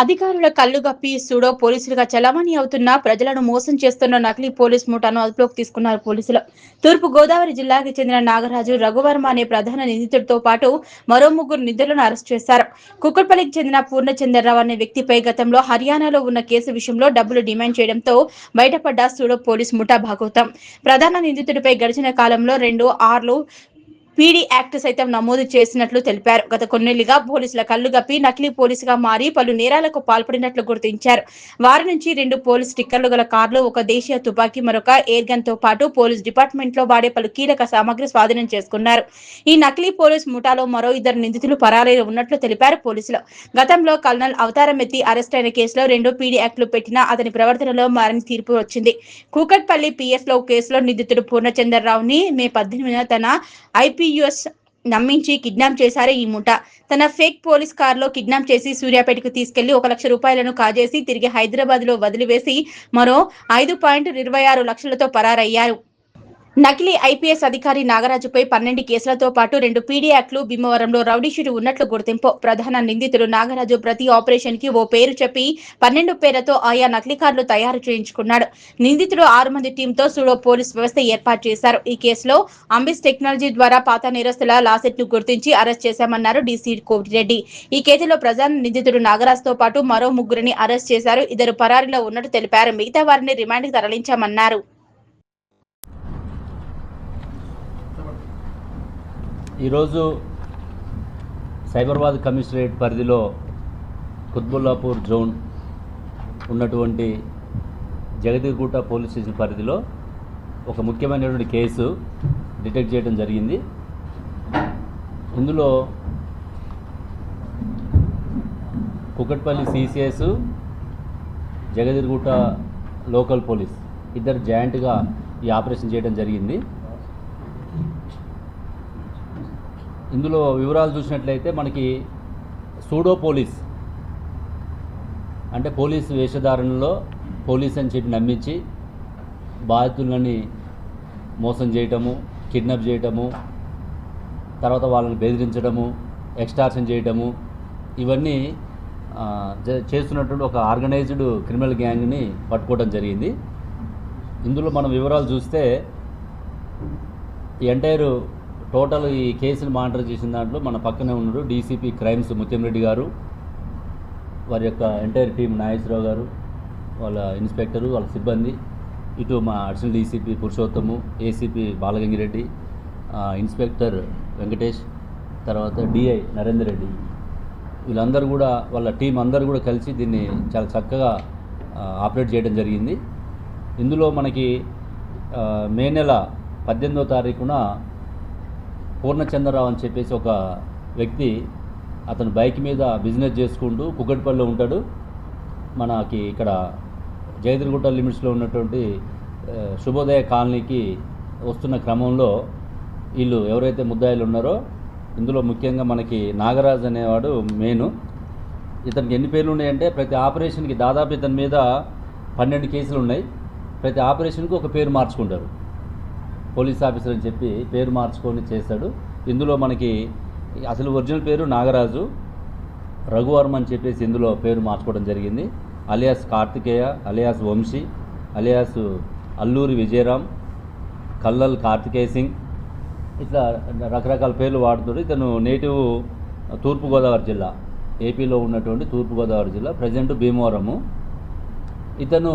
అధికారుల కళ్లుగప్పి సూడో పోలీసులుగా చలామణి అవుతున్న ప్రజలను మోసం చేస్తున్న నకిలీ పోలీస్ ముఠాను అదుపులోకి తీసుకున్నారు పోలీసులు. తూర్పు గోదావరి జిల్లాకి చెందిన నాగరాజు, రఘువర్మ అనే ప్రధాన నిందితుడితో పాటు మరో ముగ్గురు నిందితులను అరెస్ట్ చేశారు. కుక్కట్పల్లికి చెందిన పూర్ణచంద్రరావు అనే వ్యక్తిపై గతంలో హర్యానాలో ఉన్న కేసు విషయంలో డబ్బులు డిమాండ్ చేయడంతో బయటపడ్డ సూడో పోలీస్ ముఠా భాగోతం. ప్రధాన నిందితుడిపై గడిచిన కాలంలో 2 పీడీ యాక్ట్ సైతం నమోదు చేసినట్లు తెలిపారు. గత కొన్నేళ్లుగా పోలీసుల కళ్లుగప్పి నకిలీ పోలీసుగా మారి పలు నేరాలకు పాల్పడినట్లు గుర్తించారు. వారి నుంచి 2 పోలీస్ స్టిక్కర్లు గల కార్లు, ఒక దేశీయ తుపాకీ, మరొక ఎయిర్ గన్ తో పాటు పోలీస్ డిపార్ట్మెంట్ లో వాడే పలు కీలక సామగ్రి స్వాధీనం చేసుకున్నారు. ఈ నకిలీ పోలీస్ ముఠాలో మరో 2 నిందితులు పరారీలో ఉన్నట్లు తెలిపారు పోలీసులు. గతంలో కల్నల్ అవతారం ఎత్తి అరెస్ట్ అయిన కేసులో 2 పీడీ యాక్టులు పెట్టినా అతని ప్రవర్తనలో మారని తీర్పు వచ్చింది. కూకట్పల్లి పిఎస్ లో కేసులో నిందితుడు పూర్ణచంద్రరావుని మే 18న తన ఐపీయూఎస్ నమ్మించి కిడ్నాప్ చేశారు ఈ ముఠా. తన ఫేక్ పోలీస్ కారులో కిడ్నాప్ చేసి సూర్యాపేటకు తీసుకెళ్లి 1 లక్ష రూపాయలను కాజేసి తిరిగి హైదరాబాద్ లో వదిలివేసి మరో 5.26 లక్షలతో పరారయ్యారు. నకిలీ ఐపీఎస్ అధికారి నాగరాజుపై 12 కేసులతో పాటు 2 పీడీ యాక్టులు, భీమవరంలో రౌడీషీటు ఉన్నట్లు గుర్తింపు. ప్రధాన నిందితుడు నాగరాజు ప్రతి ఆపరేషన్ కి ఓ పేరు చెప్పి 12 పేర్లతో ఆయా నకిలీ కార్డులు తయారు చేయించుకున్నాడు. నిందితుడు 6 మంది టీంతో సూడో పోలీస్ వ్యవస్థ ఏర్పాటు చేశారు. ఈ కేసులో అంబిస్ టెక్నాలజీ ద్వారా పాత నేరస్తుల లాసెట్ ను గుర్తించి అరెస్ట్ చేశామన్నారు డీసీ కోటిరెడ్డి. ఈ కేసులో ప్రధాన నిందితుడు నాగరాజుతో పాటు మరో ముగ్గురిని అరెస్ట్ చేశారు. 2 పరారీలో ఉన్నట్టు తెలిపారు. మిగతా వారిని రిమాండ్కి తరలించామన్నారు. ఈరోజు సైబరాబాద్ కమిషనరేట్ పరిధిలో కుత్బుల్లాపూర్ జోన్ ఉన్నటువంటి జగదీర్గుట్ట పోలీస్ స్టేషన్ పరిధిలో ఒక ముఖ్యమైనటువంటి కేసు డిటెక్ట్ చేయడం జరిగింది. ఇందులో Kukatpally CCS, Jagadgirigutta local police ఇద్దరు జాయింట్గా ఈ ఆపరేషన్ చేయడం జరిగింది. ఇందులో వివరాలు చూసినట్లయితే మనకి సూడో పోలీస్ అంటే పోలీసు వేషధారణలో పోలీస్ అని చెప్పి నమ్మించి బాధితులని మోసం చేయటము, కిడ్నాప్ చేయటము, తర్వాత వాళ్ళని బెదిరించడము, ఎక్స్టార్షన్ చేయటము, ఇవన్నీ చేస్తున్నటువంటి ఒక ఆర్గనైజ్డ్ క్రిమినల్ గ్యాంగ్ని పట్టుకోవడం జరిగింది. ఇందులో మనం వివరాలు చూస్తే ఈ ఎంటైర్ టోటల్ ఈ కేసును మానిటర్ చేసిన దాంట్లో మన పక్కనే ఉన్నారు డీసీపీ క్రైమ్స్ ముత్యంరెడ్డి గారు, వారి యొక్క ఎంటైర్ టీం నాగేశ్వరరావు గారు, వాళ్ళ ఇన్స్పెక్టరు, వాళ్ళ సిబ్బంది, ఇటు మా additional DCP Purushottam, ACP Balagangireddy, inspector Venkatesh, తర్వాత డిఐ నరేందర్ రెడ్డి, వీళ్ళందరూ కూడా వాళ్ళ టీం అందరూ కూడా కలిసి దీన్ని చాలా చక్కగా ఆపరేట్ చేయడం జరిగింది. ఇందులో మనకి మే నెల 18వ తారీఖున పూర్ణచంద్రరావు అని చెప్పేసి ఒక వ్యక్తి, అతను బైక్ మీద బిజినెస్ చేసుకుంటూ కుక్కట్పల్లిలో ఉంటాడు. మనకి ఇక్కడ జయదిర్గుట్ట లిమిట్స్లో ఉన్నటువంటి శుభోదయ కాలనీకి వస్తున్న క్రమంలో వీళ్ళు ఎవరైతే ముద్దాయిలు ఉన్నారో ఇందులో ముఖ్యంగా మనకి నాగరాజ్ అనేవాడు మెయిన్. ఇతనికి ఎన్ని పేర్లు ఉన్నాయంటే ప్రతి ఆపరేషన్కి దాదాపు ఇతని మీద 12 కేసులు ఉన్నాయి. ప్రతి ఆపరేషన్కి ఒక పేరు మార్చుకుంటారు. పోలీస్ ఆఫీసర్ అని చెప్పి పేరు మార్చుకొని చేశాడు. ఇందులో మనకి అసలు ఒరిజినల్ పేరు నాగరాజు, రఘువర్మ అని చెప్పేసి ఇందులో పేరు మార్చుకోవడం జరిగింది. Alias Karthikeya, alias Vamsi, alias Alluri Vijayaram, Kallal Karthikeya Singh, ఇట్లా రకరకాల పేర్లు వాడుతాడు. ఇతను నేటివ్ తూర్పుగోదావరి జిల్లా, ఏపీలో ఉన్నటువంటి తూర్పుగోదావరి జిల్లా, ప్రజెంట్ భీమవరము. ఇతను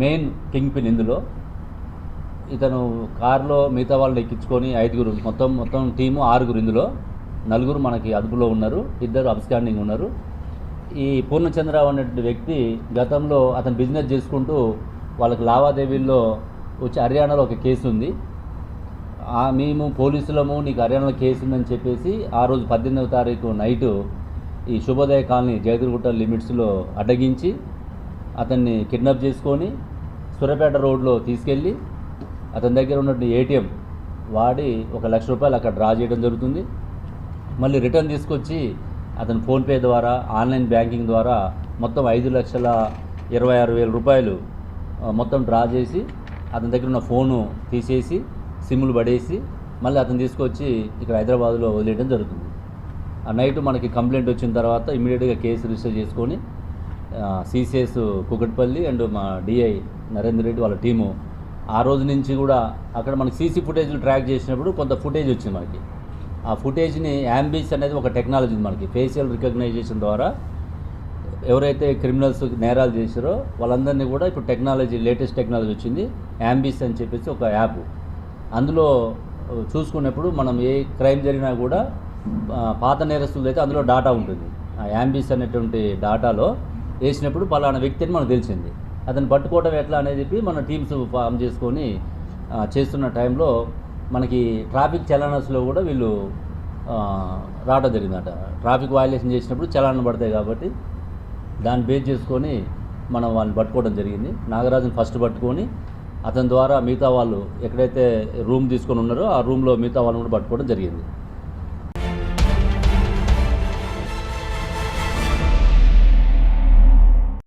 మెయిన్ కింగ్ పిన్. ఇందులో ఇతను కారులో మిగతా వాళ్ళని ఎక్కించుకొని 5గురు, మొత్తం టీము 6గురు. ఇందులో 4గురు మనకి అదుపులో ఉన్నారు, 2 అబ్స్కాండింగ్ ఉన్నారు. ఈ పూర్ణచంద్రరావు అనే వ్యక్తి గతంలో అతను బిజినెస్ చేసుకుంటూ వాళ్ళకి లావాదేవీల్లో వచ్చి హర్యానాలో ఒక కేసు ఉంది, మేము పోలీసులము నీకు హర్యానాలో కేసు ఉందని చెప్పేసి ఆ రోజు 18వ తారీఖు నైటు ఈ శుభోదయ కాలనీ జయదుర్గుట్ట లిమిట్స్లో అడ్డగించి అతన్ని కిడ్నాప్ చేసుకొని సూర్యాపేట రోడ్లో తీసుకెళ్ళి అతని దగ్గర ఉన్నటువంటి ఏటీఎం వాడి 1 లక్ష రూపాయలు అక్కడ డ్రా చేయడం జరుగుతుంది. మళ్ళీ రిటర్న్ తీసుకొచ్చి అతను ఫోన్పే ద్వారా, ఆన్లైన్ బ్యాంకింగ్ ద్వారా మొత్తం 5,26,000 రూపాయలు మొత్తం డ్రా చేసి అతని దగ్గర ఉన్న ఫోను తీసేసి సిమ్లు పడేసి మళ్ళీ అతను తీసుకొచ్చి ఇక్కడ హైదరాబాద్లో వదిలేయడం జరుగుతుంది. ఆ నైట్ మనకి కంప్లైంట్ వచ్చిన తర్వాత ఇమీడియట్గా కేసు రిజిస్టర్ చేసుకొని సిసిఎస్ కుకట్పల్లి అండ్ మా డిఐ నరేందర్ రెడ్డి వాళ్ళ టీము ఆ రోజు నుంచి కూడా అక్కడ మనకి సీసీ ఫుటేజ్లు ట్రాక్ చేసినప్పుడు కొంత ఫుటేజ్ వచ్చింది మనకి. ఆ ఫుటేజ్ని యాంబీస్ అనేది ఒక టెక్నాలజీ ఉంది మనకి. ఫేషియల్ రికగ్నైజేషన్ ద్వారా ఎవరైతే క్రిమినల్స్ నేరాలు చేశారో వాళ్ళందరినీ కూడా ఇప్పుడు టెక్నాలజీ, లేటెస్ట్ టెక్నాలజీ వచ్చింది, యాంబీస్ అని చెప్పేసి ఒక యాప్. అందులో చూసుకున్నప్పుడు మనం ఏ క్రైమ్ జరిగినా కూడా పాత నేరస్తులది అయితే అందులో డాటా ఉంటుంది. ఆ యాంబీస్ అనేటువంటి డాటాలో వేసినప్పుడు పలానా వ్యక్తి అని మనకు తెలిసింది. అతను పట్టుకోవడం ఎట్లా అనేది చెప్పి మన టీమ్స్ ఫామ్ చేసుకొని చేస్తున్న టైంలో మనకి ట్రాఫిక్ చలానస్లో కూడా వీళ్ళు రావడం జరిగిందట. ట్రాఫిక్ వయలేషన్ చేసినప్పుడు చలానం పడతాయి కాబట్టి దాన్ని బేస్ చేసుకొని మనం వాళ్ళని పట్టుకోవడం జరిగింది. నాగరాజుని ఫస్ట్ పట్టుకొని అతని ద్వారా మిగతా వాళ్ళు ఎక్కడైతే రూమ్ తీసుకొని ఉన్నారో ఆ రూమ్లో మిగతా వాళ్ళని కూడా పట్టుకోవడం జరిగింది.